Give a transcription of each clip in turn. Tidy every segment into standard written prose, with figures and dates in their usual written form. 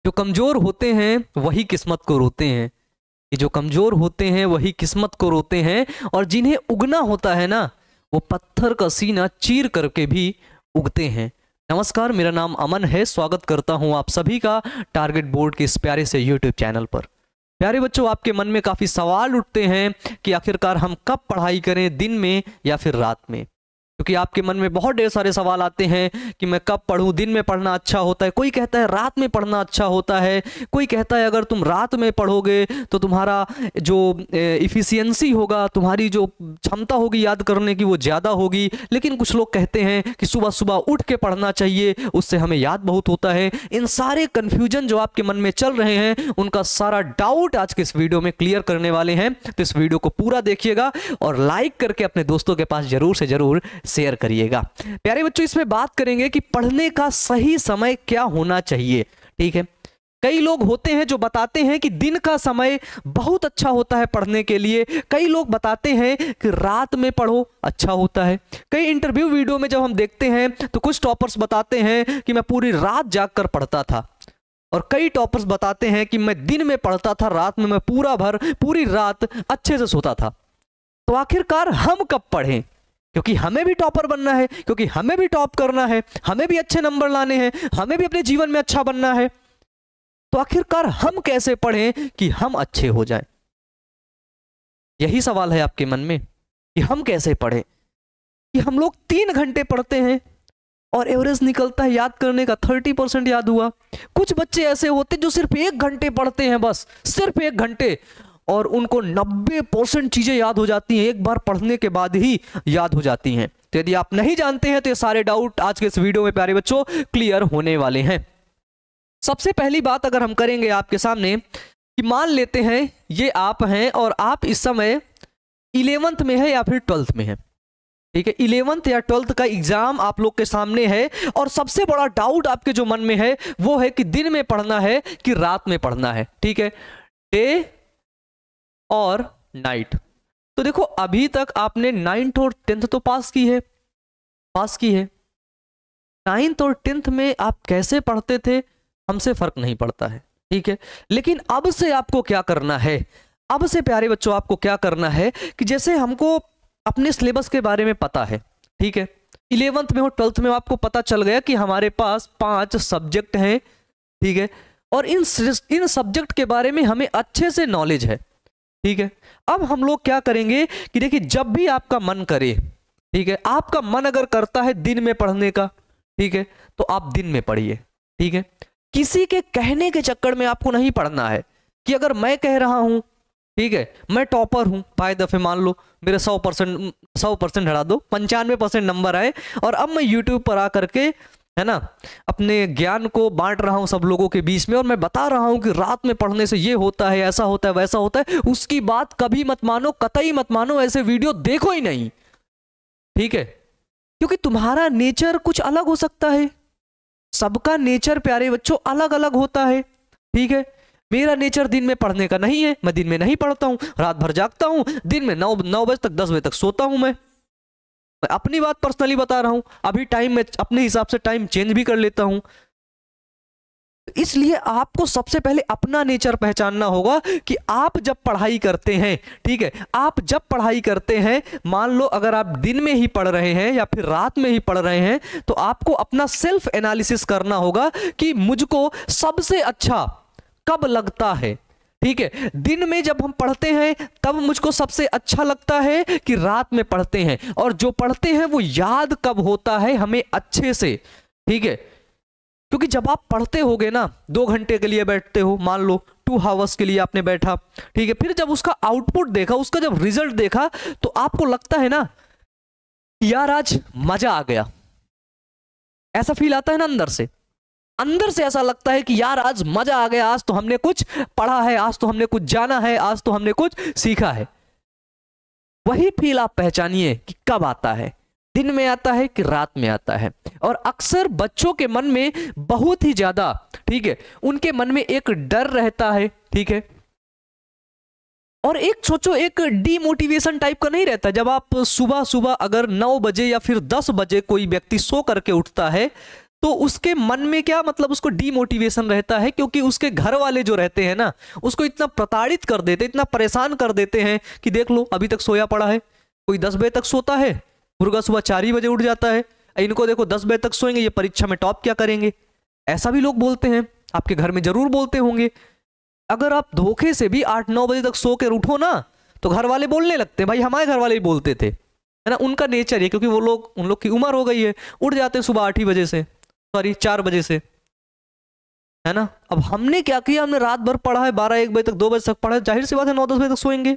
जो कमजोर होते हैं वही किस्मत को रोते हैं। कि जो कमजोर होते हैं वही किस्मत को रोते हैं, और जिन्हें उगना होता है ना, वो पत्थर का सीना चीर करके भी उगते हैं। नमस्कार, मेरा नाम अमन है। स्वागत करता हूं आप सभी का टारगेट बोर्ड के इस प्यारे से यूट्यूब चैनल पर। प्यारे बच्चों, आपके मन में काफ़ी सवाल उठते हैं कि आखिरकार हम कब पढ़ाई करें, दिन में या फिर रात में। क्योंकि आपके मन में बहुत ढेर सारे सवाल आते हैं कि मैं कब पढूं, दिन में पढ़ना अच्छा होता है, कोई कहता है रात में पढ़ना अच्छा होता है, कोई कहता है अगर तुम रात में पढ़ोगे तो तुम्हारा जो इफ़िशियंसी होगा, तुम्हारी जो क्षमता होगी याद करने की वो ज़्यादा होगी। लेकिन कुछ लोग कहते हैं कि सुबह सुबह उठ के पढ़ना चाहिए, उससे हमें याद बहुत होता है। इन सारे कन्फ्यूजन जो आपके मन में चल रहे हैं, उनका सारा डाउट आज के इस वीडियो में क्लियर करने वाले हैं। तो इस वीडियो को पूरा देखिएगा और लाइक करके अपने दोस्तों के पास जरूर से जरूर शेयर करिएगा। प्यारे बच्चों, इसमें बात करेंगे कि पढ़ने का सही समय क्या होना चाहिए। ठीक है, कई लोग होते हैं जो बताते हैं कि दिन का समय बहुत अच्छा होता है पढ़ने के लिए, कई लोग बताते हैं कि रात में पढ़ो अच्छा होता है। कई इंटरव्यू वीडियो में जब हम देखते हैं तो कुछ टॉपर्स बताते हैं कि मैं पूरी रात जागकर पढ़ता था, और कई टॉपर्स बताते हैं कि मैं दिन में पढ़ता था, रात में मैं पूरी रात अच्छे से सोता था। तो आखिरकार हम कब पढ़ें? क्योंकि हमें भी टॉपर बनना है, क्योंकि हमें भी टॉप करना है, हमें भी अच्छे नंबर लाने हैं, हमें भी अपने जीवन में अच्छा बनना है। तो आखिरकार हम कैसे पढ़ें कि हम अच्छे हो जाएं? यही सवाल है आपके मन में कि हम कैसे पढ़ें। कि हम लोग 3 घंटे पढ़ते हैं और एवरेज निकलता है याद करने का 30% याद हुआ। कुछ बच्चे ऐसे होते जो सिर्फ 1 घंटे पढ़ते हैं, बस सिर्फ 1 घंटे, और उनको 90% चीजें याद हो जाती हैं, एक बार पढ़ने के बाद ही याद हो जाती हैं। तो यदि आप नहीं जानते हैं तो ये सारे डाउट आज के इस वीडियो में प्यारे बच्चों क्लियर होने वाले हैं। सबसे पहली बात अगर हम करेंगे आपके सामने कि मान लेते हैं ये आप हैं और आप इस समय 11th में है या फिर 12th में है। ठीक है, 11th या 12th का एग्जाम आप लोग के सामने है, और सबसे बड़ा डाउट आपके जो मन में है वो है कि दिन में पढ़ना है कि रात में पढ़ना है। ठीक है, डे और नाइट। तो देखो, अभी तक आपने 9th और 10th तो पास की है। 9th और 10th में आप कैसे पढ़ते थे हमसे फर्क नहीं पड़ता है। ठीक है, लेकिन अब से आपको क्या करना है? अब से प्यारे बच्चों आपको क्या करना है कि जैसे हमको अपने सिलेबस के बारे में पता है। ठीक है, 11th में और 12th में आपको पता चल गया कि हमारे पास 5 सब्जेक्ट हैं। ठीक है, और इन सब्जेक्ट के बारे में हमें अच्छे से नॉलेज है। ठीक है, अब हम लोग क्या करेंगे कि देखिए, जब भी आपका मन करे, ठीक है, आपका मन अगर करता है दिन में पढ़ने का, ठीक है, तो आप दिन में पढ़िए। ठीक है, किसी के कहने के चक्कर में आपको नहीं पढ़ना है कि अगर मैं कह रहा हूं, ठीक है, मैं टॉपर हूं, भाई दफे मान लो मेरे 100% हटा दो, 95% नंबर आए, और अब मैं यूट्यूब पर आकर के, है ना, अपने ज्ञान को बांट रहा हूं सब लोगों के बीच में, और मैं बता रहा हूं कि रात में पढ़ने से ये होता है, ऐसा होता है, वैसा होता है। उसकी बात कभी मत मानो, कतई मत मानो, ऐसे वीडियो देखो ही नहीं। ठीक है, क्योंकि तुम्हारा नेचर कुछ अलग हो सकता है। सबका नेचर प्यारे बच्चों अलग अलग होता है। ठीक है, मेरा नेचर दिन में पढ़ने का नहीं है, मैं दिन में नहीं पढ़ता हूं, रात भर जागता हूं, दिन में 9 बजे तक 10 बजे तक सोता हूं। मैं अपनी बात पर्सनली बता रहा हूं। अभी टाइम में अपने हिसाब से टाइम चेंज भी कर लेता हूं। इसलिए आपको सबसे पहले अपना नेचर पहचानना होगा कि आप जब पढ़ाई करते हैं, ठीक है, आप जब पढ़ाई करते हैं, मान लो अगर आप दिन में ही पढ़ रहे हैं या फिर रात में ही पढ़ रहे हैं, तो आपको अपना सेल्फ एनालिसिस करना होगा कि मुझको सबसे अच्छा कब लगता है। ठीक है, दिन में जब हम पढ़ते हैं तब मुझको सबसे अच्छा लगता है कि रात में पढ़ते हैं, और जो पढ़ते हैं वो याद कब होता है हमें अच्छे से। ठीक है, क्योंकि जब आप पढ़ते होगे ना, 2 घंटे के लिए बैठते हो, मान लो 2 आवर्स के लिए आपने बैठा, ठीक है, फिर जब उसका आउटपुट देखा, उसका जब रिजल्ट देखा, तो आपको लगता है ना यार आज मजा आ गया। ऐसा फील आता है ना अंदर से ऐसा लगता है कि यार आज मजा आ गया, आज तो हमने कुछ पढ़ा है, आज तो हमने कुछ जाना है, आज तो हमने कुछ सीखा है। वही फील आप पहचानिए कि कब आता है, दिन में आता है कि रात में आता है। और अक्सर बच्चों के मन में बहुत ही ज्यादा, ठीक है, उनके मन में एक डर रहता है। ठीक है, और एक सोचो, एक डीमोटिवेशन टाइप का नहीं रहता। जब आप सुबह सुबह अगर 9 बजे या फिर 10 बजे कोई व्यक्ति सो करके उठता है, तो उसके मन में क्या मतलब उसको डीमोटिवेशन रहता है, क्योंकि उसके घर वाले जो रहते हैं ना उसको इतना प्रताड़ित कर देते, इतना परेशान कर देते हैं कि देख लो अभी तक सोया पड़ा है। कोई 10 बजे तक सोता है, मुर्गा सुबह 4 ही बजे उठ जाता है। इनको देखो 10 बजे तक सोएंगे, ये परीक्षा में टॉप क्या करेंगे। ऐसा भी लोग बोलते हैं, आपके घर में जरूर बोलते होंगे। अगर आप धोखे से भी 8-9 बजे तक सो कर उठो ना तो घर वाले बोलने लगते हैं। भाई हमारे घर वाले ही बोलते थे, है ना, उनका नेचर है, क्योंकि वो लोग, उन लोग की उम्र हो गई है, उठ जाते हैं सुबह 8 ही बजे से, सॉरी 4 बजे से, है ना। अब हमने क्या किया, हमने रात भर पढ़ा है, 12-1 बजे तक, 2 बजे तक पढ़ा है, जाहिर सी बात है 9-10 बजे तक सोएंगे,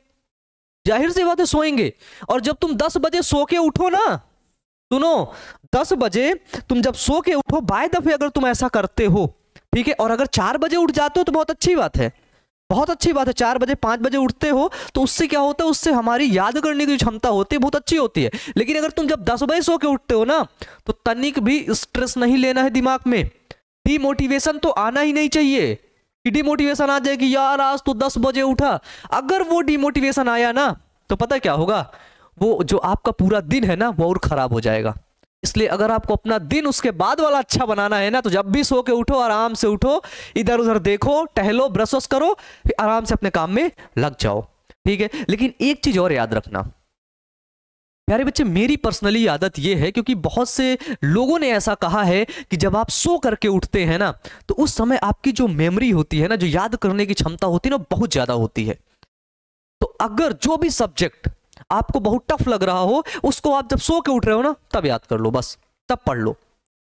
जाहिर सी बात है सोएंगे। और जब तुम 10 बजे सो के उठो ना, सुनो, 10 बजे तुम जब सो के उठो, बाय दफे अगर तुम ऐसा करते हो, ठीक है, और अगर 4 बजे उठ जाते हो तो बहुत अच्छी बात है, बहुत अच्छी बात है। 4 बजे 5 बजे उठते हो तो उससे क्या होता है, उससे हमारी याद करने की क्षमता होती है, बहुत अच्छी होती है। लेकिन अगर तुम जब 10 बजे सो के उठते हो ना तो तनिक भी स्ट्रेस नहीं लेना है दिमाग में, डिमोटिवेशन तो आना ही नहीं चाहिए कि डिमोटिवेशन आ जाए कि यार आज तो 10 बजे उठा। अगर वो डिमोटिवेशन आया ना तो पता क्या होगा, वो जो आपका पूरा दिन है ना वो और खराब हो जाएगा। इसलिए अगर आपको अपना दिन उसके बाद वाला अच्छा बनाना है ना तो जब भी सो के उठो आराम से उठो, इधर उधर देखो, टहलो, ब्रश वश करो, फिर आराम से अपने काम में लग जाओ, ठीक है। लेकिन एक चीज और याद रखना प्यारे बच्चे, मेरी पर्सनली आदत यह है, क्योंकि बहुत से लोगों ने ऐसा कहा है कि जब आप सो करके उठते हैं ना तो उस समय आपकी जो मेमोरी होती है ना, जो याद करने की क्षमता होती है ना, बहुत ज्यादा होती है। तो अगर जो भी सब्जेक्ट आपको बहुत टफ लग रहा हो उसको आप जब सो के उठ रहे हो ना तब याद कर लो, बस तब पढ़ लो।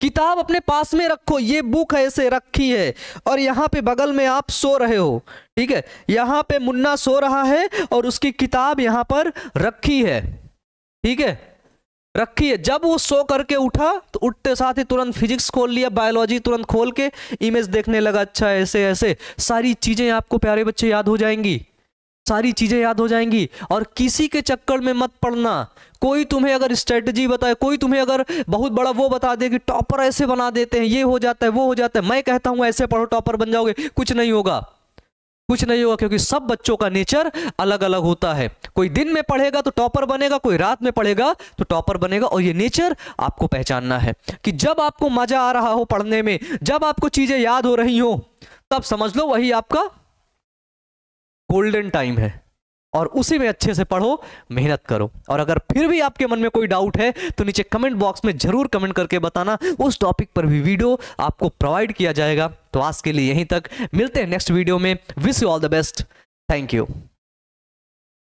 किताब अपने पास में रखो, ये बुक है ऐसे रखी है और यहाँ पे बगल में आप सो रहे हो, ठीक है, यहाँ पे मुन्ना सो रहा है और उसकी किताब यहाँ पर रखी है, ठीक है, रखी है। जब वो सो करके उठा तो उठते साथ ही तुरंत फिजिक्स खोल लिया, बायोलॉजी तुरंत खोल के इमेज देखने लगा, अच्छा ऐसे ऐसे, सारी चीजें आपको प्यारे बच्चे याद हो जाएंगी, सारी चीजें याद हो जाएंगी। और किसी के चक्कर में मत पड़ना, कोई तुम्हें अगर स्ट्रेटजी बताए, कोई तुम्हें अगर बहुत बड़ा वो बता दे कि टॉपर ऐसे बना देते हैं, ये हो जाता है वो हो जाता है, मैं कहता हूं ऐसे पढ़ो टॉपर बन जाओगे, कुछ नहीं होगा, कुछ नहीं होगा, क्योंकि सब बच्चों का नेचर अलग अलग होता है। कोई दिन में पढ़ेगा तो टॉपर बनेगा, कोई रात में पढ़ेगा तो टॉपर बनेगा। और ये नेचर आपको पहचानना है कि जब आपको मजा आ रहा हो पढ़ने में, जब आपको चीजें याद हो रही हो, तब समझ लो वही आपका गोल्डन टाइम है और उसी में अच्छे से पढ़ो, मेहनत करो। और अगर फिर भी आपके मन में कोई डाउट है तो नीचे कमेंट बॉक्स में जरूर कमेंट करके बताना, उस टॉपिक पर भी वीडियो आपको प्रोवाइड किया जाएगा। तो आज के लिए यहीं तक, मिलते हैं नेक्स्ट वीडियो में। Wish you all the best, thank you.